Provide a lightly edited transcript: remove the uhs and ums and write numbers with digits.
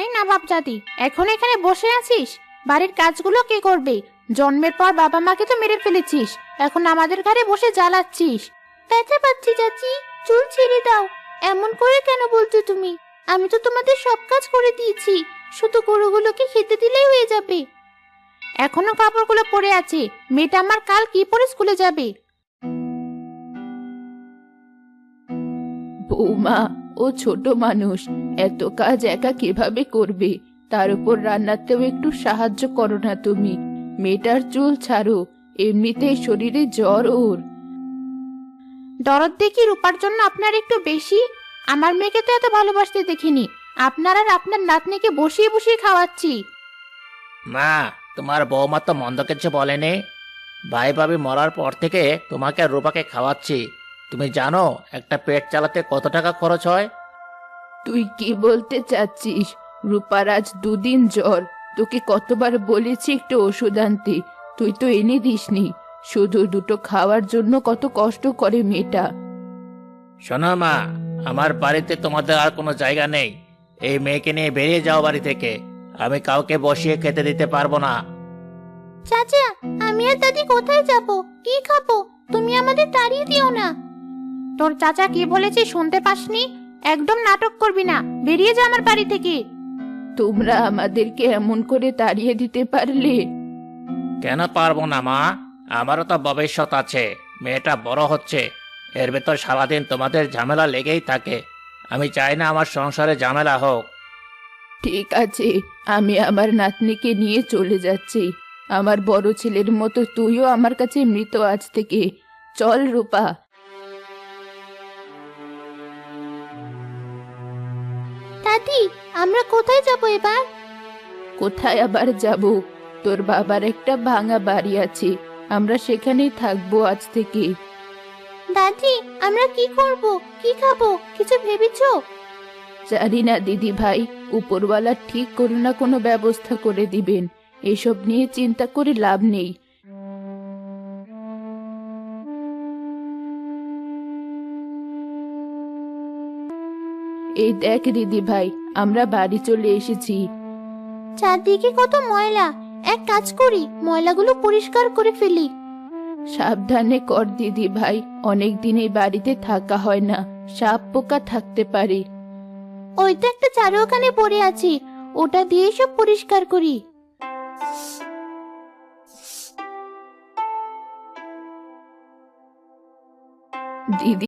এই না বাপজাদি, এখন এখানে বসে আছিস? বাড়ির কাজগুলো কে করবে? জন্মের পর বাবা মাকে তো মেরে ফেলেছিস, এখন আমাদের ঘরে বসে জ্বালাচ্ছিস। ব্যথা পাচ্ছি চাচি, চুল ছেড়ে দাও। এমন করে কেন বলছো তুমি? আমি তো তোমাদের সব কাজ করে দিয়েছি, শুধু গরুগুলোকে খেতে দিলেই হয়ে যাবে। এখনো কাপড়গুলো পরে আছে, মেয়েটা আমার কাল কি পরে স্কুলে যাবে? বৌমা, ও ছোট মানুষ, এত কাজ একা কিভাবে করবে? তার উপর রান্নাতেও একটু সাহায্য করো না তুমি? মেয়েটার চুল ছাড়ো, এমনিতেই শরীরে জ্বর ওর। দরদ দেখি রূপার জন্য আপনার একটু বেশি। আমার মেয়েকে তো এত ভালোবাসতে দেখিনি। আপনার আর আপনার নাতনিকে বসিয়ে বসিয়ে খাওয়াচ্ছি। মা, তোমার বৌমা তো মন্দ কিছু বলেনি। ভাই ভাবি মরার পর থেকে তোমাকে আর রূপাকে খাওয়াচ্ছি। তুমি জানো একটা পেট চালাতে কত টাকা খরচ হয়? তুই কি বলতে চাচ্ছিস? রূপার আজ 2 দিন জ্বর, তোকে কতবার বলেছি একটু ওষুধ আনতে, তুই তো এনে দিসনি। শুধু দুটো খাওয়ার জন্য কত কষ্ট করে মেয়েটা। শোনো মা, আমার বাড়িতে তোমাদের আর কোনো জায়গা নেই। এই মেয়েকে নিয়ে বেরিয়ে যাও বাড়ি থেকে। আমি কাউকে বসিয়ে খেতে দিতে পারবো না। চাচা, আমি আর দাদি কোথায় যাব? কি খাবো? তুমি আমাদের তাড়িয়ে দিও না। তোর চাচা কি বলেছে শুনতে পাসনি? একদম নাটক করবি না, বেরিয়ে যা আমার বাড়ি থেকে। তোমরা আমাদেরকে এমন করে তাড়িয়ে দিতে পারলে? কেন পারবো না মা? আমারও তো ভবিষ্যৎ আছে। মেয়েটা বড় হচ্ছে, এর ভেতর সারাদিন তোমাদের ঝামেলা লেগেই থাকে। আমি চাই না আমার সংসারে ঝামেলা হোক। ঠিক আছে, আমি আমার নাতনিকে নিয়ে চলে যাচ্ছি। আমার বড় ছেলের মতো তুইও আমার কাছে মৃত আজ থেকে। চল রূপা। দাদি, আমরা কোথায় যাব এবার? কোথায় আবার যাব? তোর বাবার একটা ভাঙা বাড়ি আছে, আমরা সেখানেই থাকবো আজ থেকে। দাদি, আমরা কি করব? কি খাবো? কিছু ভেবেছো? জানি না দিদি ভাই, উপরওয়ালা ঠিক কোনো না কোনো ব্যবস্থা করে দিবেন। এসব নিয়ে চিন্তা করে লাভ নেই। এই দেখ দিদি ভাই, আমরা বাড়ি চলে এসেছি। চারদিকে কত ময়লা। এক কাজ করি, ময়লাগুলো পরিষ্কার করে ফেলি। সাবধানে কর দিদি ভাই, অনেক দিন এই বাড়িতে থাকা হয় না, সাপ পোকা থাকতে পারে। ওই তো একটা চারু ওখানে পড়ে আছে, ওটা দিয়ে সব পরিষ্কার করি। দিদি